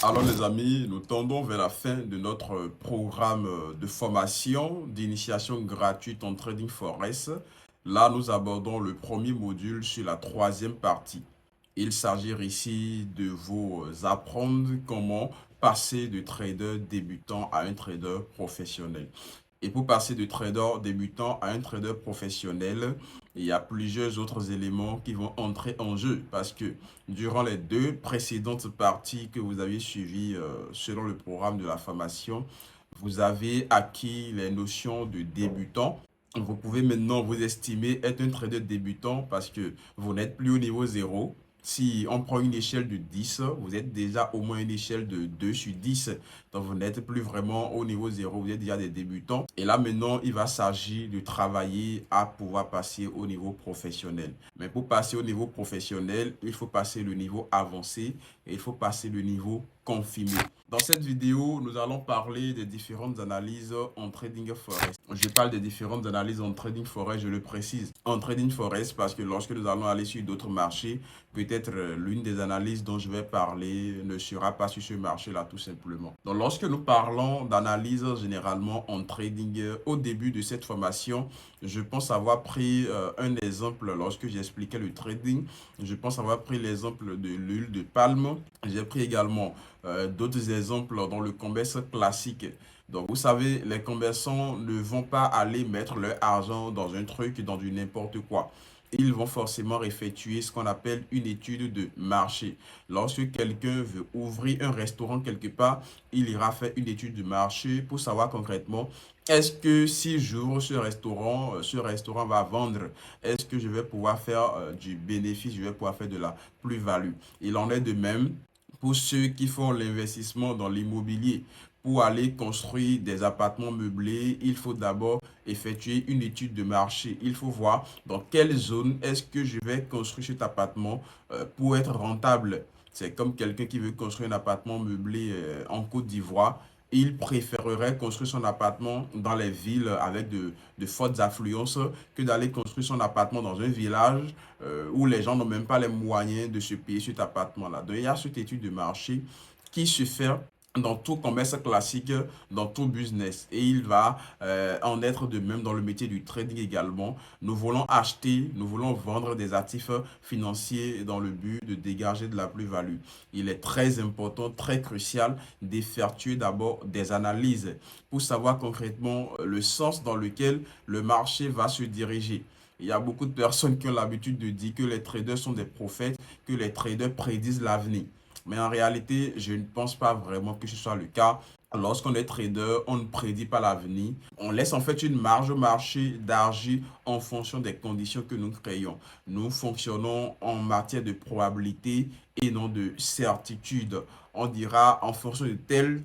Alors les amis, nous tendons vers la fin de notre programme de formation d'initiation gratuite en Trading Forex. Là, nous abordons le premier module sur la troisième partie. Il s'agit ici de vous apprendre comment passer de trader débutant à un trader professionnel. Et pour passer de trader débutant à un trader professionnel, il y a plusieurs autres éléments qui vont entrer en jeu parce que durant les deux précédentes parties que vous avez suivies selon le programme de la formation, vous avez acquis les notions de débutant. Vous pouvez maintenant vous estimer être un trader débutant parce que vous n'êtes plus au niveau zéro. Si on prend une échelle de 10, vous êtes déjà au moins une échelle de 2 sur 10. Donc, vous n'êtes plus vraiment au niveau zéro, vous êtes déjà des débutants. Et là, maintenant, il va s'agir de travailler à pouvoir passer au niveau professionnel. Mais pour passer au niveau professionnel, il faut passer le niveau avancé et il faut passer le niveau confirmé. Dans cette vidéo, nous allons parler des différentes analyses en trading forex. Je parle des différentes analyses en trading forex, je le précise. En trading forex parce que lorsque nous allons aller sur d'autres marchés, peut-être l'une des analyses dont je vais parler ne sera pas sur ce marché-là tout simplement. Donc lorsque nous parlons d'analyse généralement en trading, au début de cette formation, je pense avoir pris un exemple lorsque j'expliquais le trading. Je pense avoir pris l'exemple de l'huile de palme. J'ai pris également d'autres exemples dans le commerce classique. Donc, vous savez, les commerçants ne vont pas aller mettre leur argent dans un truc, dans du n'importe quoi. Ils vont forcément effectuer ce qu'on appelle une étude de marché. Lorsque quelqu'un veut ouvrir un restaurant quelque part, il ira faire une étude de marché pour savoir concrètement est-ce que si j'ouvre ce restaurant va vendre? Est-ce que je vais pouvoir faire du bénéfice? Je vais pouvoir faire de la plus-value? Il en est de même pour ceux qui font l'investissement dans l'immobilier. Pour aller construire des appartements meublés, il faut d'abord effectuer une étude de marché. Il faut voir dans quelle zone est-ce que je vais construire cet appartement pour être rentable. C'est comme quelqu'un qui veut construire un appartement meublé en Côte d'Ivoire. Il préférerait construire son appartement dans les villes avec de fortes affluences que d'aller construire son appartement dans un village où les gens n'ont même pas les moyens de se payer cet appartement-là. Donc, il y a cette étude de marché qui se fait dans tout commerce classique, dans tout business. Et il va en être de même dans le métier du trading également. Nous voulons acheter, nous voulons vendre des actifs financiers dans le but de dégager de la plus-value. Il est très important, très crucial d'effectuer d'abord des analyses pour savoir concrètement le sens dans lequel le marché va se diriger. Il y a beaucoup de personnes qui ont l'habitude de dire que les traders sont des prophètes, que les traders prédisent l'avenir. Mais en réalité, je ne pense pas vraiment que ce soit le cas. Lorsqu'on est trader, on ne prédit pas l'avenir. On laisse en fait une marge au marché d'agir en fonction des conditions que nous créons. Nous fonctionnons en matière de probabilité et non de certitude. On dira en fonction de telle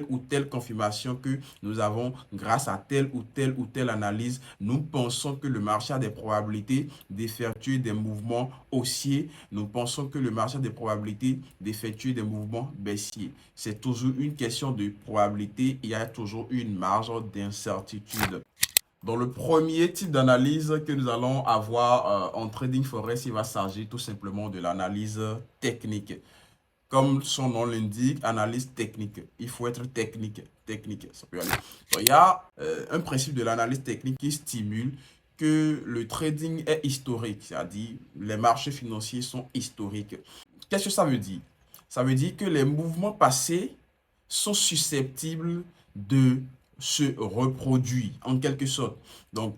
ou telle confirmation que nous avons grâce à telle ou telle analyse, nous pensons que le marché a des probabilités d'effectuer des mouvements haussiers. Nous pensons que le marché a des probabilités d'effectuer des mouvements baissiers. C'est toujours une question de probabilité. Il y a toujours une marge d'incertitude. Dans le premier type d'analyse que nous allons avoir en trading forex, il va s'agir tout simplement de l'analyse technique. Comme son nom l'indique, analyse technique. Il faut être technique, ça peut aller. Donc, il y a un principe de l'analyse technique qui stimule que le trading est historique, c'est-à-dire les marchés financiers sont historiques. Qu'est-ce que ça veut dire? Ça veut dire que les mouvements passés sont susceptibles de se reproduire en quelque sorte. Donc,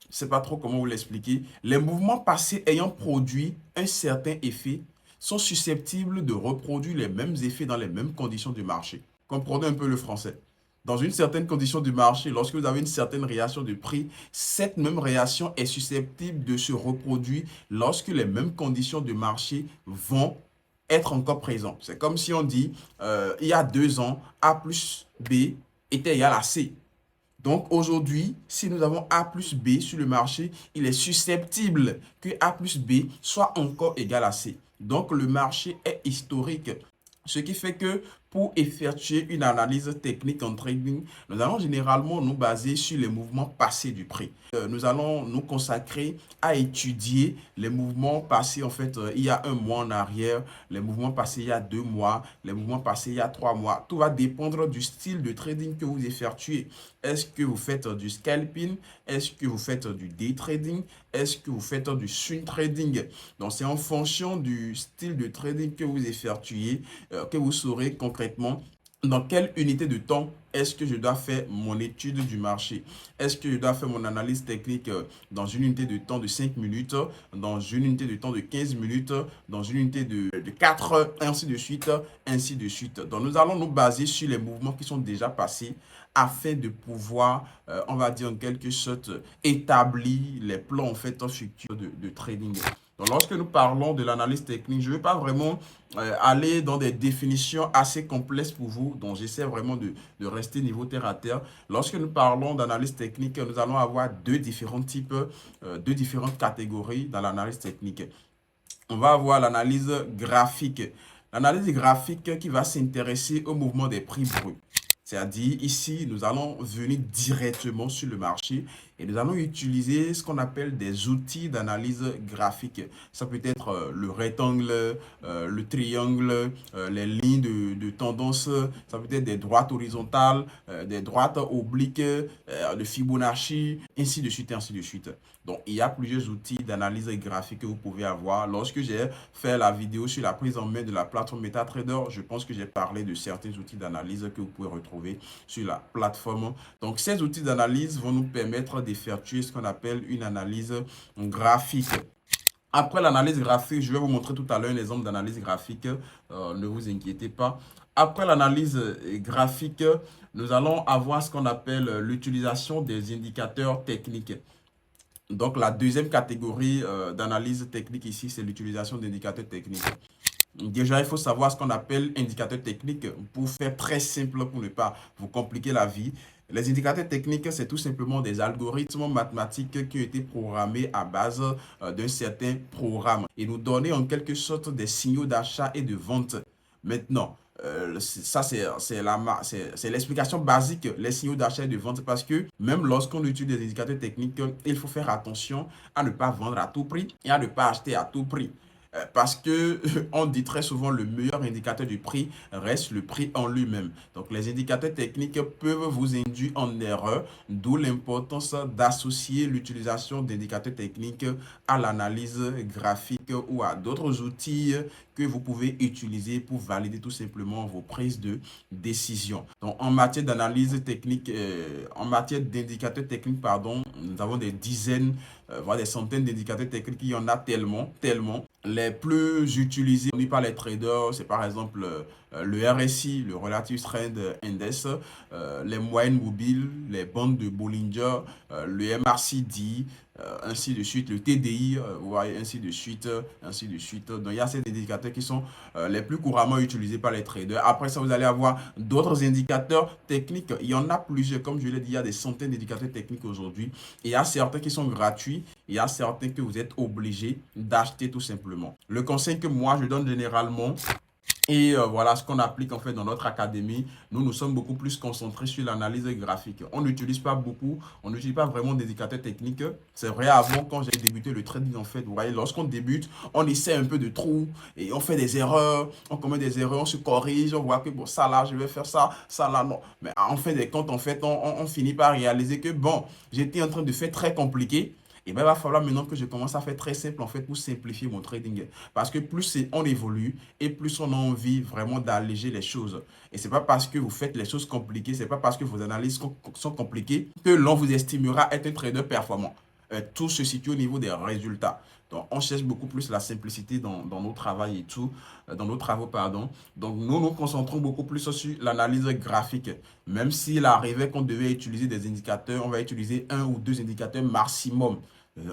je ne sais pas trop comment vous l'expliquer. Les mouvements passés ayant produit un certain effet sont susceptibles de reproduire les mêmes effets dans les mêmes conditions du marché. Comprenez un peu le français. Dans une certaine condition du marché, lorsque vous avez une certaine réaction de prix, cette même réaction est susceptible de se reproduire lorsque les mêmes conditions de marché vont être encore présentes. C'est comme si on dit, il y a 2 ans, A plus B était égal à C. Donc aujourd'hui, si nous avons A plus B sur le marché, il est susceptible que A plus B soit encore égal à C. Donc le marché est historique. Ce qui fait que Pour effectuer une analyse technique en trading, nous allons généralement nous baser sur les mouvements passés du prix. Nous allons nous consacrer à étudier les mouvements passés en fait il y a un mois en arrière, les mouvements passés il y a 2 mois, les mouvements passés il y a 3 mois. Tout va dépendre du style de trading que vous effectuez. Est-ce que vous faites du scalping? Est-ce que vous faites du day trading? Est-ce que vous faites du swing trading? Donc c'est en fonction du style de trading que vous effectuez que vous saurez concrètement dans quelle unité de temps est-ce que je dois faire mon étude du marché. Est-ce que je dois faire mon analyse technique dans une unité de temps de 5 minutes, dans une unité de temps de 15 minutes, dans une unité de 4 heures, ainsi de suite, ainsi de suite. Donc nous allons nous baser sur les mouvements qui sont déjà passés afin de pouvoir, on va dire en quelque sorte, établir les plans en fait futurs de trading. Donc, lorsque nous parlons de l'analyse technique, je ne vais pas vraiment aller dans des définitions assez complexes pour vous, donc j'essaie vraiment de rester niveau terre à terre. Lorsque nous parlons d'analyse technique, nous allons avoir deux différents types, deux différentes catégories dans l'analyse technique. On va avoir l'analyse graphique. L'analyse graphique qui va s'intéresser au mouvement des prix bruts. C'est-à-dire, ici, nous allons venir directement sur le marché et nous allons utiliser ce qu'on appelle des outils d'analyse graphique. Ça peut être le rectangle, le triangle, les lignes de tendance, ça peut être des droites horizontales, des droites obliques, de Fibonacci, ainsi de suite, ainsi de suite. Donc, il y a plusieurs outils d'analyse graphique que vous pouvez avoir. Lorsque j'ai fait la vidéo sur la prise en main de la plateforme MetaTrader, je pense que j'ai parlé de certains outils d'analyse que vous pouvez retrouver sur la plateforme. Donc, ces outils d'analyse vont nous permettre d'effectuer ce qu'on appelle une analyse graphique. Après l'analyse graphique, je vais vous montrer tout à l'heure un exemple d'analyse graphique. Ne vous inquiétez pas. Après l'analyse graphique, nous allons avoir ce qu'on appelle l'utilisation des indicateurs techniques. Donc, la deuxième catégorie d'analyse technique ici, c'est l'utilisation d'indicateurs techniques. Déjà, il faut savoir ce qu'on appelle indicateur technique pour faire très simple, pour ne pas vous compliquer la vie. Les indicateurs techniques, c'est tout simplement des algorithmes mathématiques qui ont été programmés à base d'un certain programme et nous donner en quelque sorte des signaux d'achat et de vente. Maintenant, ça, c'est l'explication basique, les signaux d'achat et de vente, parce que même lorsqu'on utilise des indicateurs techniques, il faut faire attention à ne pas vendre à tout prix et à ne pas acheter à tout prix. Parce que on dit très souvent le meilleur indicateur du prix reste le prix en lui-même. Donc les indicateurs techniques peuvent vous induire en erreur, d'où l'importance d'associer l'utilisation d'indicateurs techniques à l'analyse graphique ou à d'autres outils que vous pouvez utiliser pour valider tout simplement vos prises de décision. Donc en matière d'analyse technique, en matière d'indicateurs techniques, pardon, nous avons des dizaines, voire des centaines d'indicateurs techniques. Il y en a tellement, tellement. Les plus utilisés par les traders, c'est par exemple le RSI, le Relative Trend Index, les moyennes mobiles, les bandes de Bollinger, le MRCD, ainsi de suite, le TDI, vous voyez, ainsi de suite, ainsi de suite. Donc, il y a ces indicateurs qui sont les plus couramment utilisés par les traders. Après ça, vous allez avoir d'autres indicateurs techniques. Il y en a plusieurs. Comme je l'ai dit, il y a des centaines d'indicateurs techniques aujourd'hui. Il y a certains qui sont gratuits. Il y a certains que vous êtes obligés d'acheter tout simplement. Le conseil que moi, je donne généralement, et voilà ce qu'on applique en fait dans notre académie. Nous sommes beaucoup plus concentrés sur l'analyse graphique. On n'utilise pas beaucoup, on n'utilise pas vraiment d'indicateurs techniques. C'est vrai, avant, quand j'ai débuté le trading, en fait, vous voyez, lorsqu'on débute, on essaie un peu de trou et on fait des erreurs, on commet des erreurs, on se corrige, on voit que bon, ça là, je vais faire ça, ça là, non. Mais en fait des comptes, en fait, on finit par réaliser que bon, j'étais en train de faire très compliqué. Et bien, il va falloir maintenant que je commence à faire très simple en fait pour simplifier mon trading. Parce que plus on évolue et plus on a envie vraiment d'alléger les choses. Et ce n'est pas parce que vous faites les choses compliquées, ce n'est pas parce que vos analyses sont compliquées que l'on vous estimera être un trader performant. Tout se situe au niveau des résultats. Donc, on cherche beaucoup plus la simplicité dans nos travaux et tout, dans nos travaux, pardon. Donc, nous nous concentrons beaucoup plus sur l'analyse graphique. Même s'il arrivait qu'on devait utiliser des indicateurs, on va utiliser un ou deux indicateurs maximum.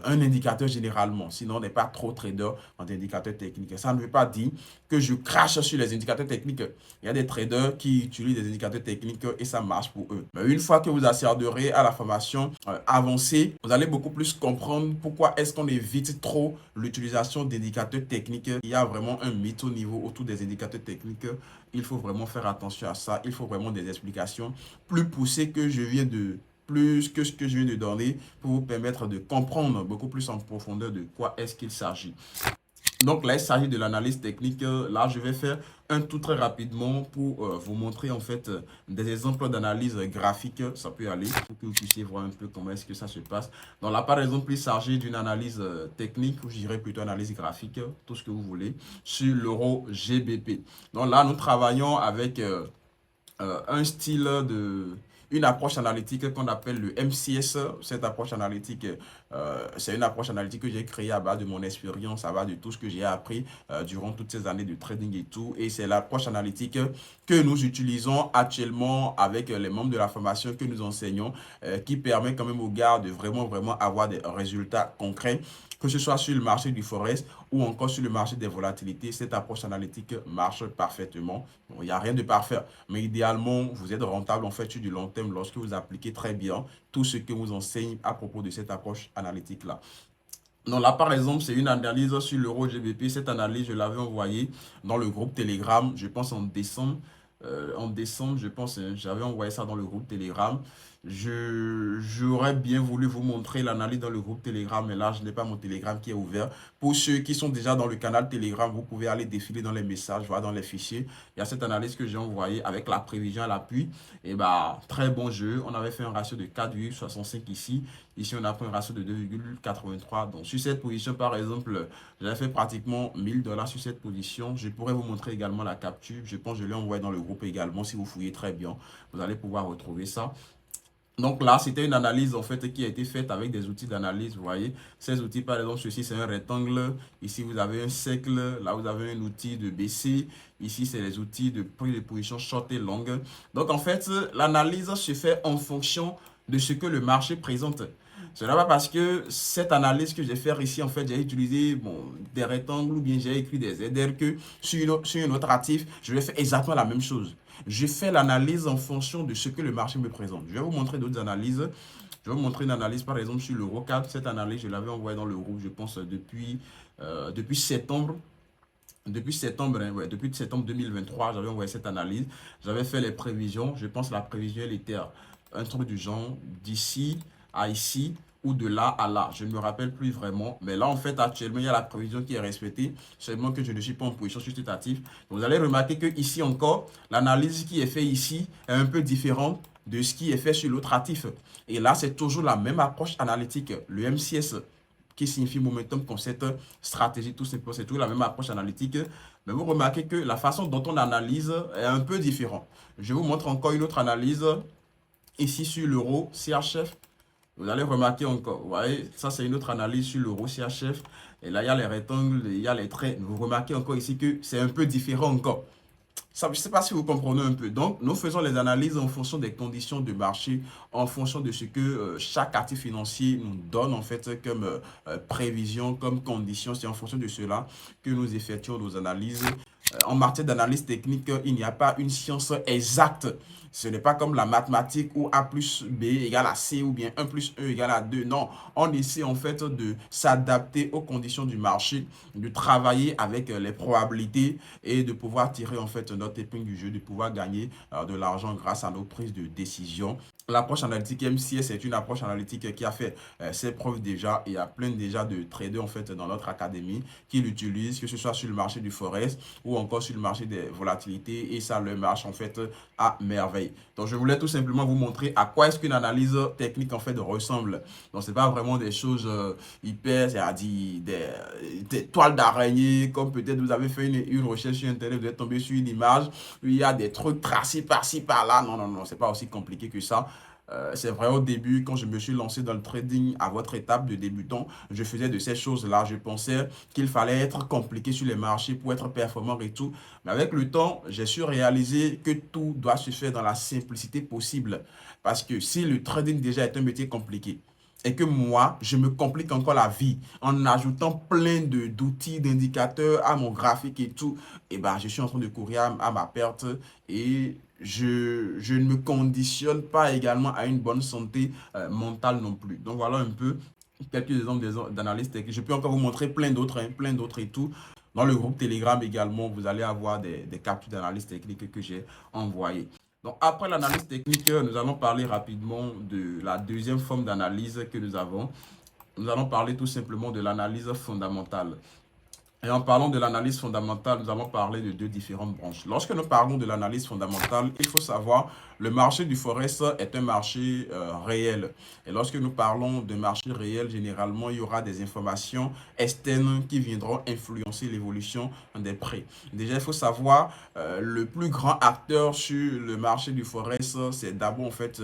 un indicateur généralement. Sinon, on n'est pas trop trader en indicateurs techniques. Ça ne veut pas dire que je crache sur les indicateurs techniques. Il y a des traders qui utilisent des indicateurs techniques et ça marche pour eux. Mais une fois que vous accéderez à la formation avancée, vous allez beaucoup plus comprendre pourquoi est-ce qu'on évite trop l'utilisation d'indicateurs techniques. Il y a vraiment un mythe au niveau autour des indicateurs techniques. Il faut vraiment faire attention à ça. Il faut vraiment des explications plus poussées que je viens de plus que ce que je viens de donner pour vous permettre de comprendre beaucoup plus en profondeur de quoi est-ce qu'il s'agit. Donc là, il s'agit de l'analyse technique. Là, je vais faire un tout très rapidement pour vous montrer en fait des exemples d'analyse graphique. Ça peut aller pour que vous puissiez voir un peu comment est-ce que ça se passe. Donc là, par exemple, il s'agit d'une analyse technique ou je dirais plutôt analyse graphique, tout ce que vous voulez, sur l'euro GBP. Donc là, nous travaillons avec un style une approche analytique qu'on appelle le MCS. Cette approche analytique, c'est une approche analytique que j'ai créée à base de mon expérience, à base de tout ce que j'ai appris durant toutes ces années de trading et tout. Et c'est l'approche analytique que nous utilisons actuellement avec les membres de la formation que nous enseignons, qui permet quand même aux gars de vraiment avoir des résultats concrets, que ce soit sur le marché du forex ou encore sur le marché des volatilités. Cette approche analytique marche parfaitement. Bon, il n'y a rien de parfait, mais idéalement, vous êtes rentable en fait sur du long terme lorsque vous appliquez très bien tout ce que vous enseigne à propos de cette approche analytique-là. Donc là, par exemple, c'est une analyse sur l'euro GBP. Cette analyse, je l'avais envoyée dans le groupe Telegram, je pense en décembre. Je pense, j'avais envoyé ça dans le groupe Telegram. J'aurais bien voulu vous montrer l'analyse dans le groupe Telegram, mais là, je n'ai pas mon Telegram qui est ouvert. Pour ceux qui sont déjà dans le canal Telegram, vous pouvez aller défiler dans les messages, voir dans les fichiers. Il y a cette analyse que j'ai envoyée avec la prévision à l'appui. Et bah, très bon jeu. On avait fait un ratio de 4,65 ici. Ici, on a pris un ratio de 2,83. Donc, sur cette position, par exemple, j'avais fait pratiquement 1000 $ sur cette position. Je pourrais vous montrer également la capture. Je pense que je l'ai envoyé dans le groupe également. Si vous fouillez très bien, vous allez pouvoir retrouver ça. Donc là, c'était une analyse en fait qui a été faite avec des outils d'analyse, vous voyez. Ces outils, par exemple, ceci c'est un rectangle. Ici, vous avez un cercle. Là, vous avez un outil de BC. Ici, c'est les outils de prise de position short et longue. Donc en fait, l'analyse se fait en fonction de ce que le marché présente. Ce n'est pas parce que cette analyse que je vais faire ici, en fait, j'ai utilisé des rectangles ou bien j'ai écrit des ZR que sur un autre actif, je vais faire exactement la même chose. Je fais l'analyse en fonction de ce que le marché me présente. Je vais vous montrer d'autres analyses. Je vais vous montrer une analyse, par exemple, sur l'euro 4. Cette analyse, je l'avais envoyée dans le groupe, je pense, depuis septembre. Depuis septembre, hein, ouais, depuis septembre 2023, j'avais envoyé cette analyse. J'avais fait les prévisions. Je pense que la prévision, elle était un truc du genre d'ici à ici ou de là à là. Je ne me rappelle plus vraiment. Mais là, en fait, actuellement, il y a la prévision qui est respectée. Seulement que je ne suis pas en position sur cet actif. Vous allez remarquer que ici encore, l'analyse qui est faite ici est un peu différente de ce qui est fait sur l'autre actif. Et là, c'est toujours la même approche analytique, le MCS, qui signifie Momentum Concept Stratégie, tout simplement. C'est toujours la même approche analytique. Mais vous remarquez que la façon dont on analyse est un peu différente. Je vous montre encore une autre analyse ici sur l'euro CHF. Vous allez remarquer encore, vous voyez, ça c'est une autre analyse sur l'euro CHF. Et là, il y a les rectangles, il y a les traits. Vous remarquez encore ici que c'est un peu différent encore. Ça, je ne sais pas si vous comprenez un peu. Donc, nous faisons les analyses en fonction des conditions de marché, en fonction de ce que chaque actif financier nous donne en fait comme prévision, comme condition. C'est en fonction de cela que nous effectuons nos analyses. En matière d'analyse technique, il n'y a pas une science exacte. Ce n'est pas comme la mathématique où A plus B égale à C ou bien 1 plus 1 égale à 2. Non, on essaie en fait de s'adapter aux conditions du marché, de travailler avec les probabilités et de pouvoir tirer en fait notre épingle du jeu, de pouvoir gagner de l'argent grâce à nos prises de décision. L'approche analytique MCS est une approche analytique qui a fait ses preuves déjà. Il y a plein déjà de traders en fait dans notre académie qui l'utilisent, que ce soit sur le marché du forex ou encore sur le marché des volatilités, et ça leur marche en fait à merveille. Donc je voulais tout simplement vous montrer à quoi est-ce qu'une analyse technique en fait ressemble. Donc c'est pas vraiment des choses hyper, c'est-à-dire des toiles d'araignée, comme peut-être vous avez fait une recherche sur internet, vous êtes tombé sur une image, où il y a des trucs tracés par-ci par-là. Non, non, non, c'est pas aussi compliqué que ça. C'est vrai, au début, quand je me suis lancé dans le trading à votre étape de débutant, je faisais de ces choses-là. Je pensais qu'il fallait être compliqué sur les marchés pour être performant et tout. Mais avec le temps, j'ai su réaliser que tout doit se faire dans la simplicité possible. Parce que si le trading déjà est un métier compliqué, et que moi, je me complique encore la vie en ajoutant plein d'outils, d'indicateurs à mon graphique et tout, et ben, je suis en train de courir à ma perte et je ne me conditionne pas également à une bonne santé mentale non plus. Donc voilà un peu quelques exemples d'analyse technique. Je peux encore vous montrer plein d'autres et tout. Dans le groupe Telegram également, vous allez avoir des captures d'analyse technique que j'ai envoyées. Donc, après l'analyse technique, nous allons parler rapidement de la deuxième forme d'analyse que nous avons. Nous allons parler tout simplement de l'analyse fondamentale. Et en parlant de l'analyse fondamentale, nous allons parler de deux différentes branches. Lorsque nous parlons de l'analyse fondamentale, il faut savoir le marché du Forex est un marché réel. Et lorsque nous parlons de marché réel, généralement, il y aura des informations externes qui viendront influencer l'évolution des prix. Déjà, il faut savoir, le plus grand acteur sur le marché du Forex, c'est d'abord en fait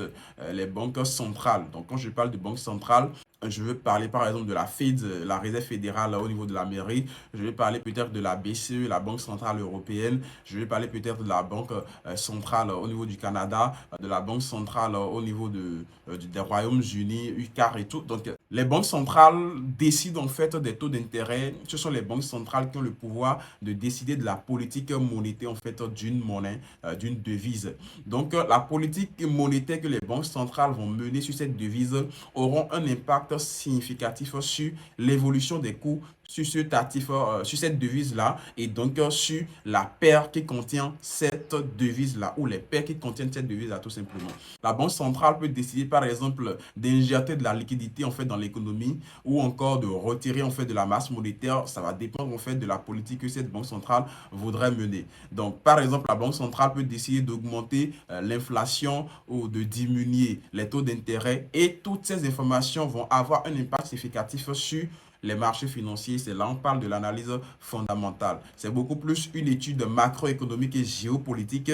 les banques centrales. Donc, quand je parle de banque centrale, je veux parler par exemple de la Fed, la Réserve fédérale au niveau de l'Amérique. Je vais parler peut-être de la BCE, la Banque centrale européenne. Je vais parler peut-être de la Banque centrale au niveau du Canada, de la Banque centrale au niveau des Royaumes-Unis, UCAR et tout. Donc, les banques centrales décident en fait des taux d'intérêt. Ce sont les banques centrales qui ont le pouvoir de décider de la politique monétaire en fait d'une monnaie, d'une devise. Donc, la politique monétaire que les banques centrales vont mener sur cette devise auront un impact significatif sur l'évolution des coûts sur cet actif, sur cette devise-là, et donc sur la paire qui contient cette devise-là, ou les paires qui contiennent cette devise-là, tout simplement. La banque centrale peut décider, par exemple, d'injecter de la liquidité en fait dans l'économie, ou encore de retirer en fait de la masse monétaire. Ça va dépendre en fait de la politique que cette banque centrale voudrait mener. Donc, par exemple, la banque centrale peut décider d'augmenter l'inflation ou de diminuer les taux d'intérêt, et toutes ces informations vont avoir un impact significatif sur les marchés financiers. C'est là on parle de l'analyse fondamentale. C'est beaucoup plus une étude macroéconomique et géopolitique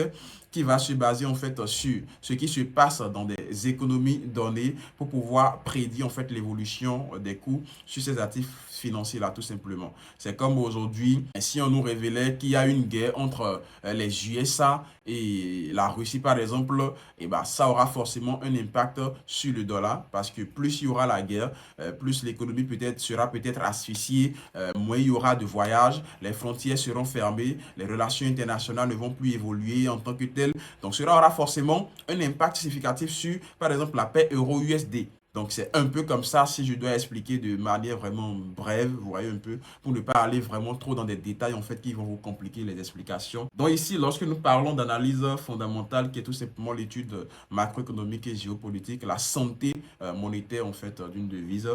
qui va se baser en fait sur ce qui se passe dans des économies données pour pouvoir prédire en fait l'évolution des coûts sur ces actifs financiers là, tout simplement. C'est comme aujourd'hui, si on nous révélait qu'il y a une guerre entre les USA et la Russie par exemple, et ben, ça aura forcément un impact sur le dollar, parce que plus il y aura la guerre, plus l'économie peut-être sera peut-être asphyxiée, moins il y aura de voyages, les frontières seront fermées, les relations internationales ne vont plus évoluer en tant que telles. Donc cela aura forcément un impact significatif sur, par exemple, la paix euro-USD. Donc, c'est un peu comme ça, si je dois expliquer de manière vraiment brève, vous voyez un peu, pour ne pas aller vraiment trop dans des détails, en fait, qui vont vous compliquer les explications. Donc, ici, lorsque nous parlons d'analyse fondamentale, qui est tout simplement l'étude macroéconomique et géopolitique, la santé monétaire, en fait, d'une devise,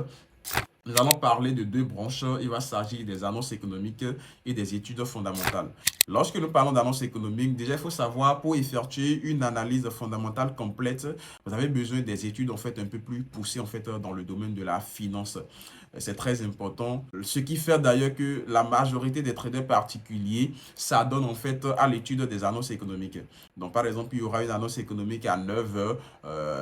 nous allons parler de deux branches. Il va s'agir des annonces économiques et des études fondamentales. Lorsque nous parlons d'annonces économiques, déjà, il faut savoir, pour effectuer une analyse fondamentale complète, vous avez besoin des études en fait un peu plus poussées en fait dans le domaine de la finance. C'est très important. Ce qui fait d'ailleurs que la majorité des traders particuliers s'adonnent en fait à l'étude des annonces économiques. Donc, par exemple, il y aura une annonce économique à 9 heures.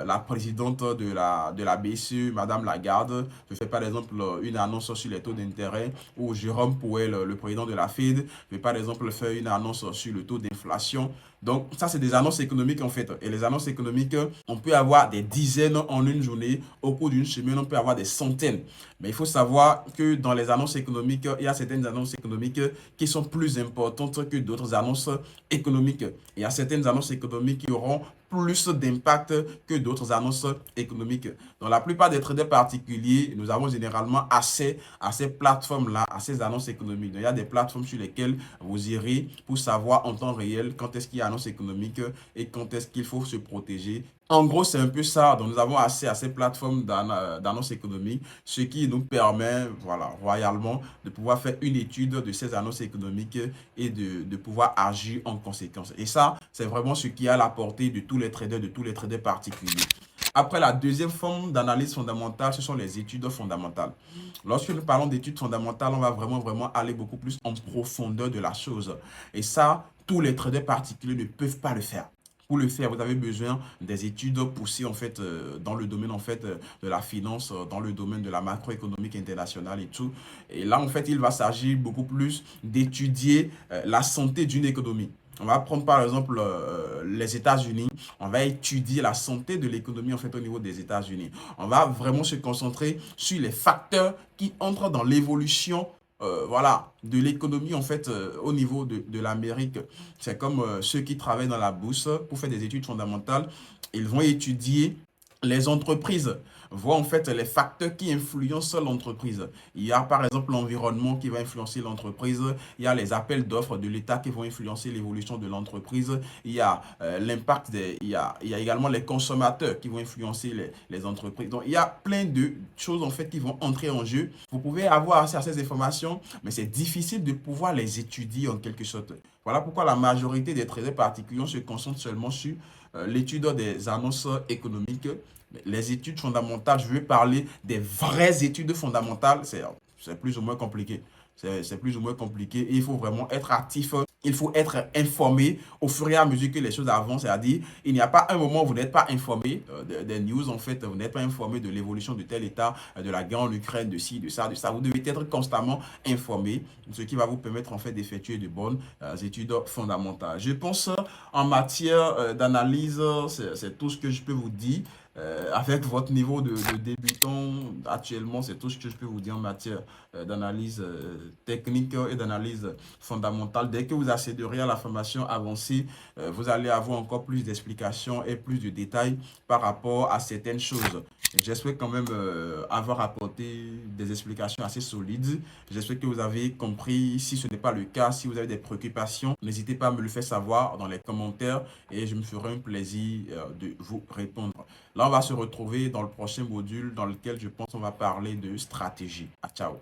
La présidente de la BCE, Madame Lagarde, fait par exemple une annonce sur les taux d'intérêt, ou Jérôme Powell, le président de la Fed, fait par exemple faire une annonce sur le taux d'inflation. Donc, ça, c'est des annonces économiques en fait. Et les annonces économiques, on peut avoir des dizaines en une journée. Au cours d'une semaine, on peut avoir des centaines. Mais il faut savoir que dans les annonces économiques, il y a certaines annonces économiques qui sont plus importantes que d'autres annonces économiques. Il y a certaines annonces économiques qui auront plus d'impact que d'autres annonces économiques. Dans la plupart des traders particuliers, nous avons généralement accès à ces plateformes-là, à ces annonces économiques. Donc, il y a des plateformes sur lesquelles vous irez pour savoir en temps réel quand est-ce qu'il y a annonce économique et quand est-ce qu'il faut se protéger. En gros, c'est un peu ça. Donc, nous avons accès à ces plateformes d'annonces économiques, ce qui nous permet, voilà, royalement, de pouvoir faire une étude de ces annonces économiques et de pouvoir agir en conséquence. Et ça, c'est vraiment ce qui est à la portée de tous les traders particuliers. Après, la deuxième forme d'analyse fondamentale, ce sont les études fondamentales. Lorsque nous parlons d'études fondamentales, on va vraiment aller beaucoup plus en profondeur de la chose. Et ça, tous les traders particuliers ne peuvent pas le faire. Pour le faire, vous avez besoin des études poussées en fait dans le domaine en fait de la finance, dans le domaine de la macroéconomique internationale et tout. Et là, en fait, il va s'agir beaucoup plus d'étudier la santé d'une économie. On va prendre par exemple les États-Unis. On va étudier la santé de l'économie en fait au niveau des États-Unis. On va vraiment se concentrer sur les facteurs qui entrent dans l'évolution voilà, de l'économie en fait au niveau de l'Amérique. C'est comme ceux qui travaillent dans la bourse pour faire des études fondamentales. Ils vont étudier les entreprises, voient en fait les facteurs qui influencent l'entreprise. Il y a par exemple l'environnement qui va influencer l'entreprise, il y a les appels d'offres de l'État qui vont influencer l'évolution de l'entreprise, il y a l'impact, il y a également les consommateurs qui vont influencer les entreprises. Donc il y a plein de choses en fait qui vont entrer en jeu. Vous pouvez avoir accès à ces informations, mais c'est difficile de pouvoir les étudier en quelque sorte. Voilà pourquoi la majorité des traders particuliers se concentrent seulement sur l'étude des annonces économiques, les études fondamentales. Je veux parler des vraies études fondamentales, c'est plus ou moins compliqué. C'est plus ou moins compliqué et il faut vraiment être actif. Il faut être informé au fur et à mesure que les choses avancent. C'est-à-dire, il n'y a pas un moment où vous n'êtes pas informé des news. En fait, vous n'êtes pas informé de l'évolution de tel État, de la guerre en Ukraine, de ci, de ça, de ça. Vous devez être constamment informé, ce qui va vous permettre en fait d'effectuer de bonnes études fondamentales. Je pense en matière d'analyse, c'est tout ce que je peux vous dire. Avec votre niveau de débutant actuellement, c'est tout ce que je peux vous dire en matière d'analyse technique et d'analyse fondamentale. Dès que vous accéderez à la formation avancée, vous allez avoir encore plus d'explications et plus de détails par rapport à certaines choses. J'espère quand même avoir apporté des explications assez solides. J'espère que vous avez compris. Si ce n'est pas le cas, si vous avez des préoccupations, n'hésitez pas à me le faire savoir dans les commentaires et je me ferai un plaisir de vous répondre. Là, on va se retrouver dans le prochain module dans lequel je pense qu'on va parler de stratégie. À ciao.